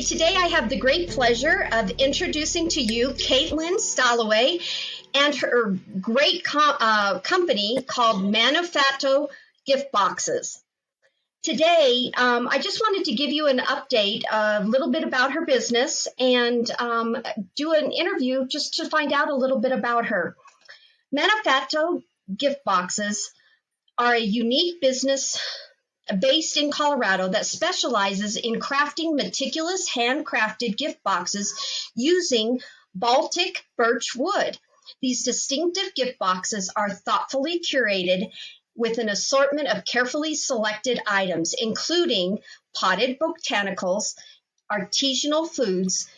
Today I have the great pleasure of introducing to you Katelyn Stalowy and her great company called Manofatto Giftboxes. Today, I just wanted to give you an update, a little bit about her business, and do an interview just to find out a little bit about her. Manofatto Giftboxes are a unique business based in Colorado that specializes in crafting meticulous handcrafted gift boxes using Baltic birch wood. These distinctive gift boxes are thoughtfully curated with an assortment of carefully selected items, including potted botanicals, artisanal foods,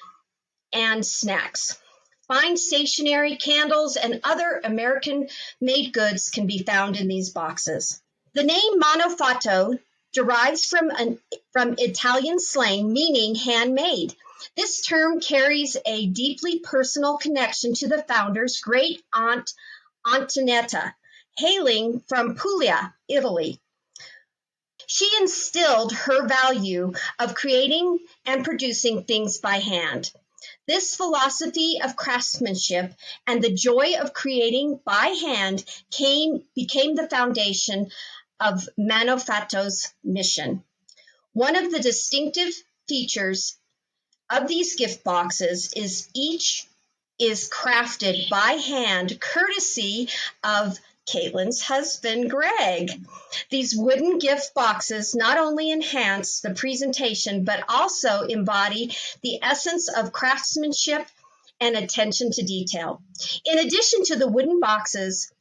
and snacks. Fine stationery, candles, and other American-made goods can be found in these boxes. The name Manoffato derives from Italian slang meaning handmade. This term carries a deeply personal connection to the founder's great aunt Antonetta, hailing from Puglia, Italy. She instilled her value of creating and producing things by hand. This philosophy of craftsmanship and the joy of creating by hand became the foundation of Manofatto's mission. One of the distinctive features of these gift boxes is each is crafted by hand, courtesy of Katelyn's husband, Greg. These wooden gift boxes not only enhance the presentation, but also embody the essence of craftsmanship and attention to detail. In addition to the wooden boxes,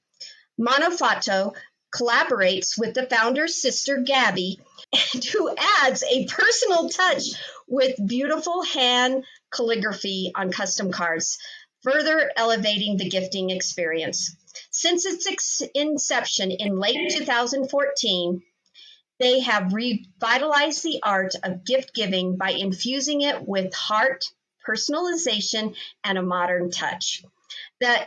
Manoffato collaborates with the founder's sister, Gabby, and who adds a personal touch with beautiful hand calligraphy on custom cards, further elevating the gifting experience. Since its inception in late 2014, they have revitalized the art of gift giving by infusing it with heart, personalization, and a modern touch. The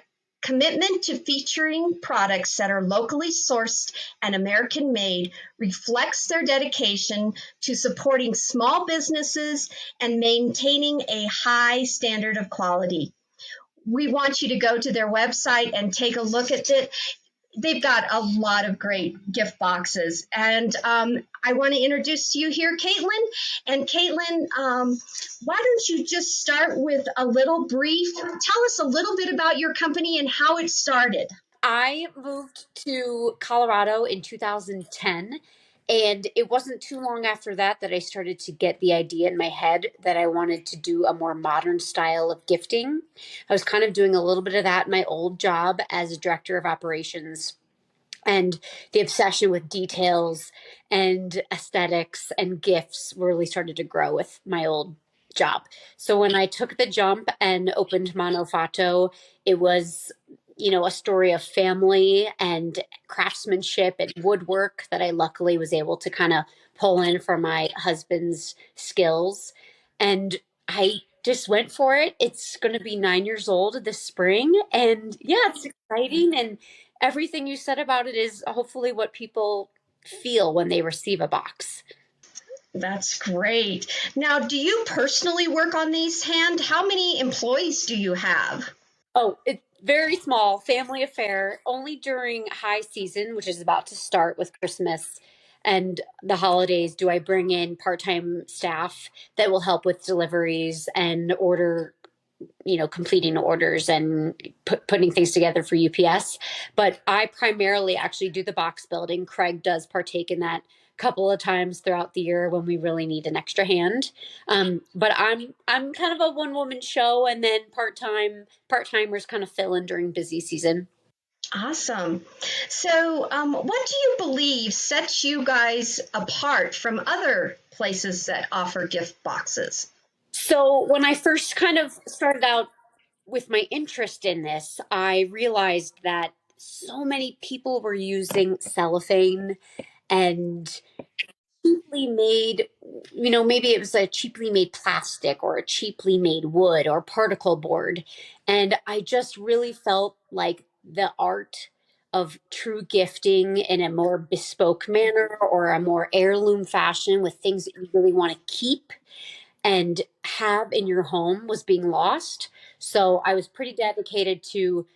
commitment to featuring products that are locally sourced and American made reflects their dedication to supporting small businesses and maintaining a high standard of quality. We want you to go to their website and take a look at it. They've got a lot of great gift boxes. And I want to introduce you here, Katelyn. And Katelyn, why don't you just start with a little brief? Tell us a little bit about your company and how it started. I moved to Colorado in 2010, and it wasn't too long after that I started to get the idea in my head that I wanted to do a more modern style of gifting. I was kind of doing a little bit of that in my old job as a director of operations, and the obsession with details and aesthetics and gifts really started to grow with my old job. So when I took the jump and opened Manoffato, it was, a story of family and craftsmanship and woodwork that I luckily was able to kind of pull in from my husband's skills. And I just went for it. It's going to be 9 years old this spring. And yeah, it's exciting. And everything you said about it is hopefully what people feel when they receive a box. That's great. Now, do you personally work on these hand? How many employees do you have? Oh, it's very small, family affair. Only during high season, which is about to start with Christmas and the holidays, do I bring in part-time staff that will help with deliveries and completing orders and putting things together for UPS. But I primarily actually do the box building. Craig does partake in that a couple of times throughout the year when we really need an extra hand. But I'm kind of a one woman show, and then part timers kind of fill in during busy season. Awesome. So, what do you believe sets you guys apart from other places that offer gift boxes? So when I first kind of started out with my interest in this, I realized that so many people were using cellophane and cheaply made, maybe it was a cheaply made plastic or a cheaply made wood or particle board. And I just really felt like the art of true gifting in a more bespoke manner or a more heirloom fashion with things that you really want to keep and have in your home was being lost. So I was pretty dedicated to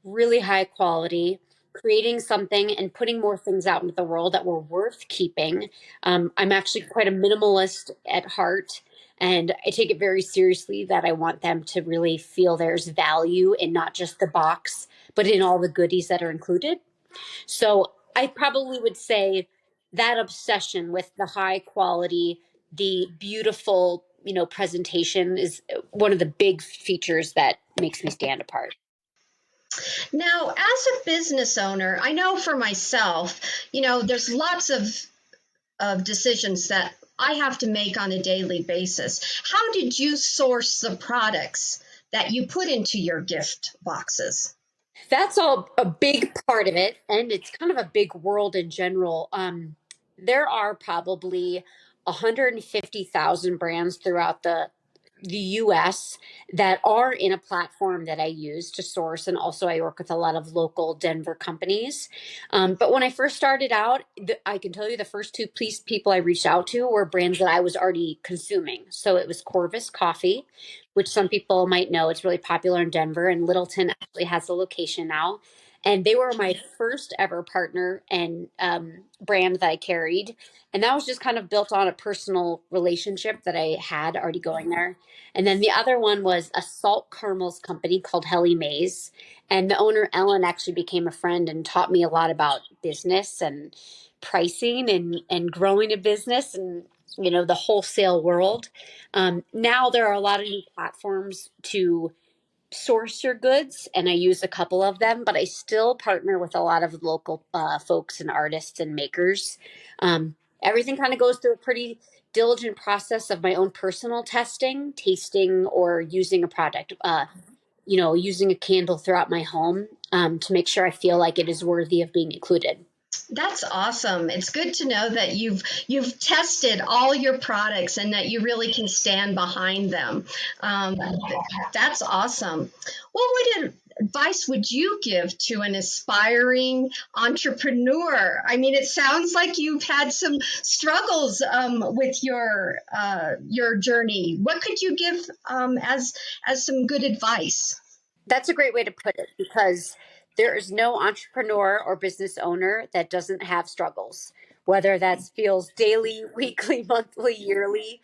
really high quality, creating something and putting more things out into the world that were worth keeping. I'm actually quite a minimalist at heart. And I take it very seriously that I want them to really feel there's value in not just the box, but in all the goodies that are included. So I probably would say that obsession with the high quality, the beautiful, presentation is one of the big features that makes me stand apart. Now, as a business owner, I know for myself, there's lots of decisions that I have to make on a daily basis. How did you source the products that you put into your gift boxes? That's all a big part of it, and it's kind of a big world in general. There are probably 150,000 brands throughout the US that are in a platform that I use to source. And also, I work with a lot of local Denver companies. But when I first started out, I can tell you the first two people I reached out to were brands that I was already consuming. So it was Corvus Coffee, which some people might know. It's really popular in Denver, and Littleton actually has a location now. And they were my first ever partner and brand that I carried. And that was just kind of built on a personal relationship that I had already going there. And then the other one was a salt caramels company called Helly Mays. And the owner, Ellen, actually became a friend and taught me a lot about business and pricing and growing a business and, the wholesale world. Now there are a lot of new platforms to source your goods, and I use a couple of them, but I still partner with a lot of local folks and artists and makers. Everything kind of goes through a pretty diligent process of my own personal testing, tasting, or using a product. Using a candle throughout my home to make sure I feel like it is worthy of being included. That's awesome. It's good to know that you've tested all your products and that you really can stand behind them. Um, that's awesome. What advice would you give to an aspiring entrepreneur? I mean, it sounds like you've had some struggles with your journey. What could you give as some good advice? That's a great way to put it because there is no entrepreneur or business owner that doesn't have struggles, whether that feels daily, weekly, monthly, yearly.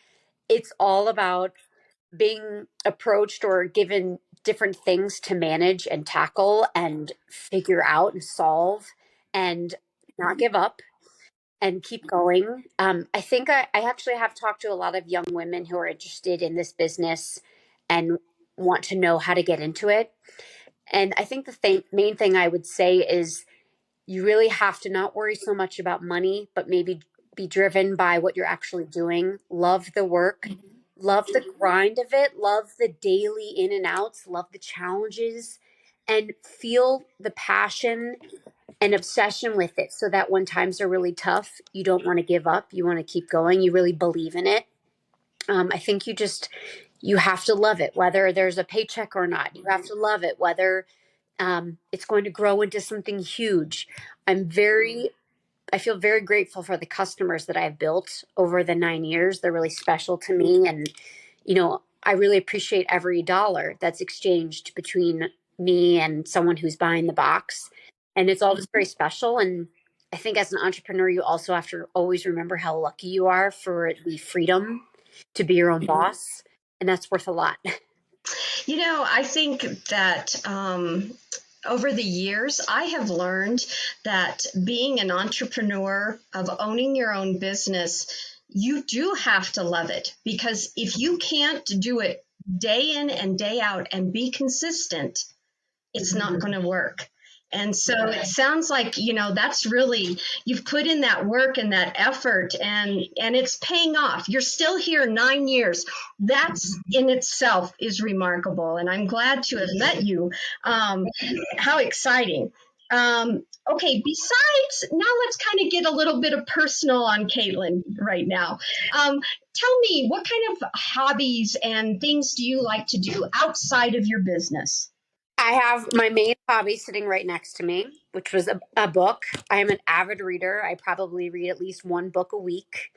It's all about being approached or given different things to manage and tackle and figure out and solve and not give up and keep going. I think I actually have talked to a lot of young women who are interested in this business and want to know how to get into it. And I think the main thing I would say is you really have to not worry so much about money, but maybe be driven by what you're actually doing. Love the work, love the grind of it, love the daily in and outs, love the challenges, and feel the passion and obsession with it so that when times are really tough, you don't want to give up. You want to keep going. You really believe in it. I think you have to love it, whether there's a paycheck or not. You have to love it, whether it's going to grow into something huge. I feel very grateful for the customers that I've built over the 9 years. They're really special to me. And, I really appreciate every dollar that's exchanged between me and someone who's buying the box. And it's all just very special. And I think as an entrepreneur, you also have to always remember how lucky you are for the freedom to be your own boss. And that's worth a lot. I think that over the years, I have learned that being an entrepreneur, of owning your own business, you do have to love it because if you can't do it day in and day out and be consistent, it's not going to work. And so it sounds like, that's really, you've put in that work and that effort and it's paying off. You're still here 9 years. That's in itself is remarkable. And I'm glad to have met you. How exciting. Okay, besides, now let's kind of get a little bit of personal on Katelyn right now. Tell me, what kind of hobbies and things do you like to do outside of your business? I have my main hobby sitting right next to me, which was a book. I am an avid reader. I probably read at least one book a week.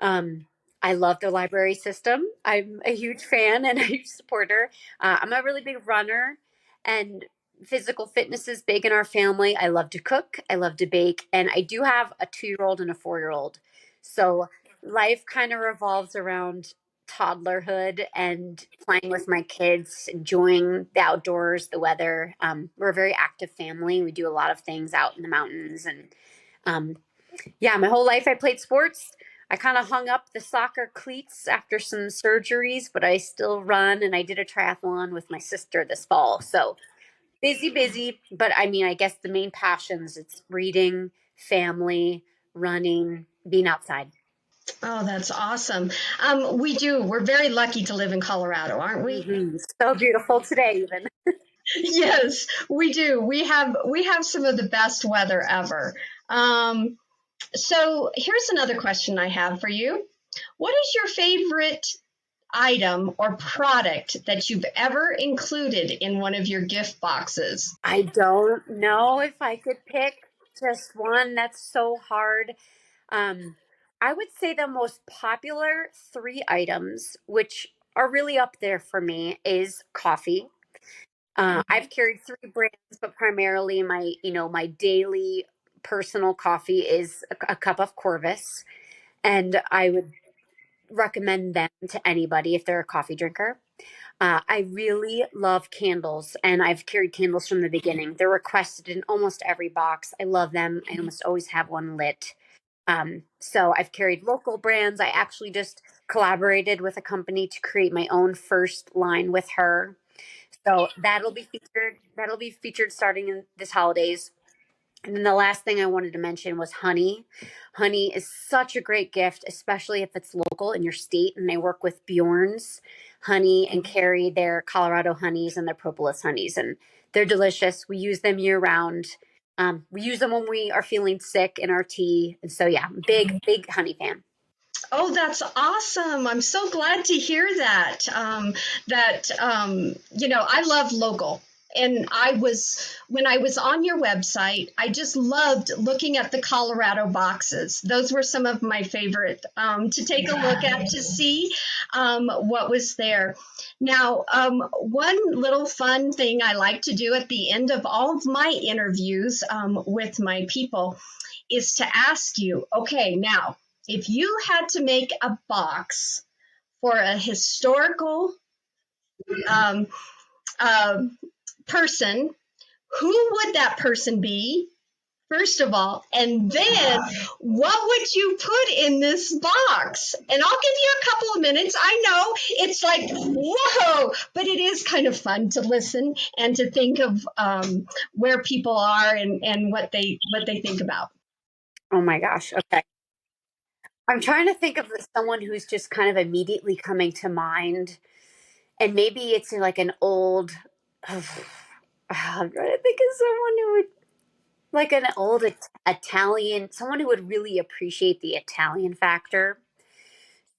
Um, I love the library system. I'm a huge fan and a huge supporter. I'm a really big runner, and physical fitness is big in our family. I love to cook, I love to bake, and I do have a 2 year old and a 4 year old. So life kind of revolves around toddlerhood and playing with my kids, enjoying the outdoors, the weather. We're a very active family. We do a lot of things out in the mountains, and um, yeah, my whole life I played sports. I kind of hung up the soccer cleats after some surgeries, but I still run, and I did a triathlon with my sister this fall. So busy, busy. But I mean, I guess the main passions it's reading, family, running, being outside. Oh, that's awesome. We're very lucky to live in Colorado, aren't we? So beautiful today, even. Yes, we do. We have some of the best weather ever. Um, so here's another question I have for you. What is your favorite item or product that you've ever included in one of your gift boxes? I don't know if I could pick just one. That's so hard. Um, I would say the most popular 3 items, which are really up there for me, is coffee. I've carried 3 brands, but primarily my daily personal coffee is a cup of Corvus, and I would recommend them to anybody if they're a coffee drinker. I really love candles, and I've carried candles from the beginning. They're requested in almost every box. I love them. I almost always have one lit. So I've carried local brands. I actually just collaborated with a company to create my own first line with her. So that'll be featured. That'll be featured starting in this holidays. And then the last thing I wanted to mention was honey. Honey is such a great gift, especially if it's local in your state. And I work with Bjorn's honey and carry their Colorado honeys and their propolis honeys, and they're delicious. We use them year round. We use them when we are feeling sick in our tea. And so, yeah, big honey fan. Oh, that's awesome. I'm so glad to hear that. I love local. And when I was on your website, I just loved looking at the Colorado boxes. Those were some of my favorite to take a look at to see what was there. Now, one little fun thing I like to do at the end of all of my interviews with my people is to ask you, okay, now, if you had to make a box for a historical um, uh, person, who would that person be, first of all? And then what would you put in this box? And I'll give you a couple of minutes. I know it's like, whoa, but it is kind of fun to listen and to think of where people are and what they think about. Oh my gosh. Okay. I'm trying to think of someone who's just kind of immediately coming to mind. And maybe it's like an old. I'm trying to think of someone who would like an old Italian, someone who would really appreciate the Italian factor.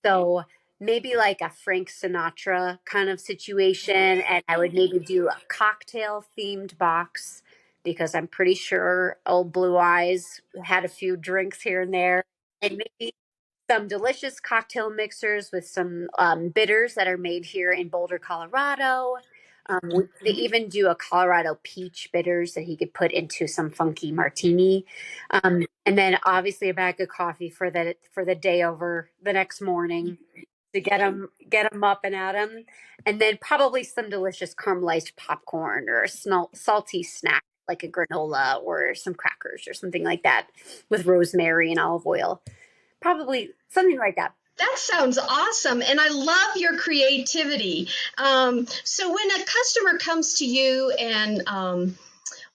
So maybe like a Frank Sinatra kind of situation, and I would maybe do a cocktail themed box because I'm pretty sure old Blue Eyes had a few drinks here and there, and maybe some delicious cocktail mixers with some bitters that are made here in Boulder, Colorado. They even do a Colorado peach bitters that he could put into some funky martini, and then obviously a bag of coffee for the day over the next morning to get him up and at him, and then probably some delicious caramelized popcorn or a salty snack like a granola or some crackers or something like that with rosemary and olive oil. Probably something like that. That sounds awesome. And I love your creativity. So, when a customer comes to you and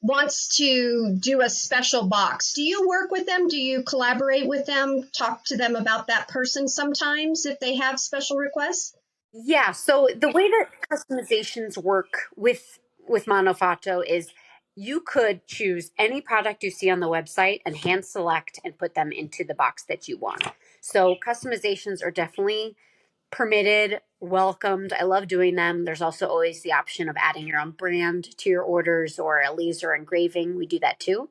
wants to do a special box, do you work with them? Do you collaborate with them? Talk to them about that person sometimes if they have special requests? Yeah, so the way that customizations work with Manoffato is you could choose any product you see on the website and hand select and put them into the box that you want. So customizations are definitely permitted, welcomed. I love doing them. There's also always the option of adding your own brand to your orders or a laser engraving. We do that too.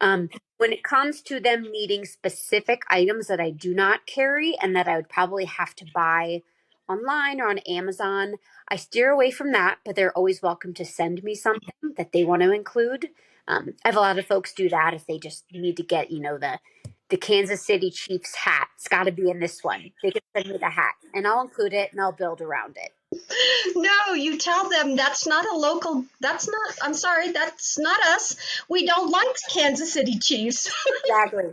Um, When it comes to them needing specific items that I do not carry and that I would probably have to buy online or on Amazon, I steer away from that, but they're always welcome to send me something that they want to include. I have a lot of folks do that if they just need to get, the Kansas City Chiefs hat. It's got to be in this one. They can send me the hat, and I'll include it and I'll build around it. No, you tell them that's not a local, that's not, I'm sorry, that's not us. We don't like Kansas City Chiefs. Exactly.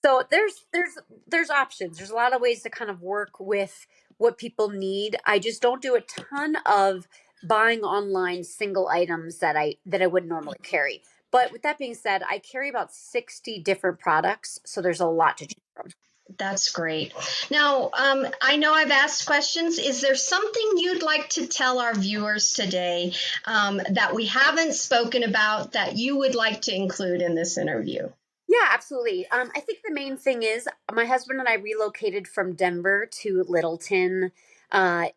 So there's options. There's a lot of ways to kind of work with what people need. I just don't do a ton of buying online single items that I would normally carry. But with that being said, I carry about 60 different products, so there's a lot to choose from. That's great. Now, I know I've asked questions. Is there something you'd like to tell our viewers today that we haven't spoken about that you would like to include in this interview? Yeah, absolutely. I think the main thing is my husband and I relocated from Denver to Littleton,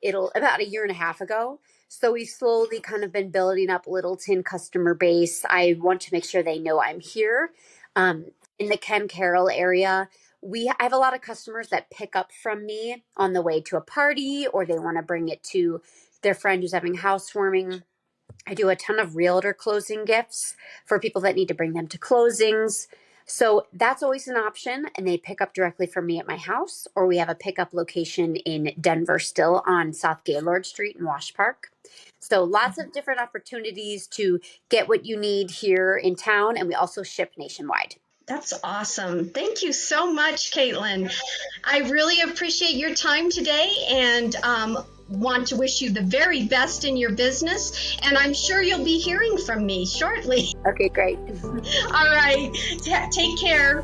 it'll about a year and a half ago. So we've slowly kind of been building up Littleton customer base. I want to make sure they know I'm here. Um, in the Caryl area, I have a lot of customers that pick up from me on the way to a party, or they want to bring it to their friend who's having housewarming. I do a ton of realtor closing gifts for people that need to bring them to closings. So that's always an option. And they pick up directly from me at my house, or we have a pickup location in Denver still on South Gaylord Street in Wash Park. So lots of different opportunities to get what you need here in town. And we also ship nationwide. That's awesome. Thank you so much, Katelyn. I really appreciate your time today and want to wish you the very best in your business. And I'm sure you'll be hearing from me shortly. Okay, great. All right. Take care.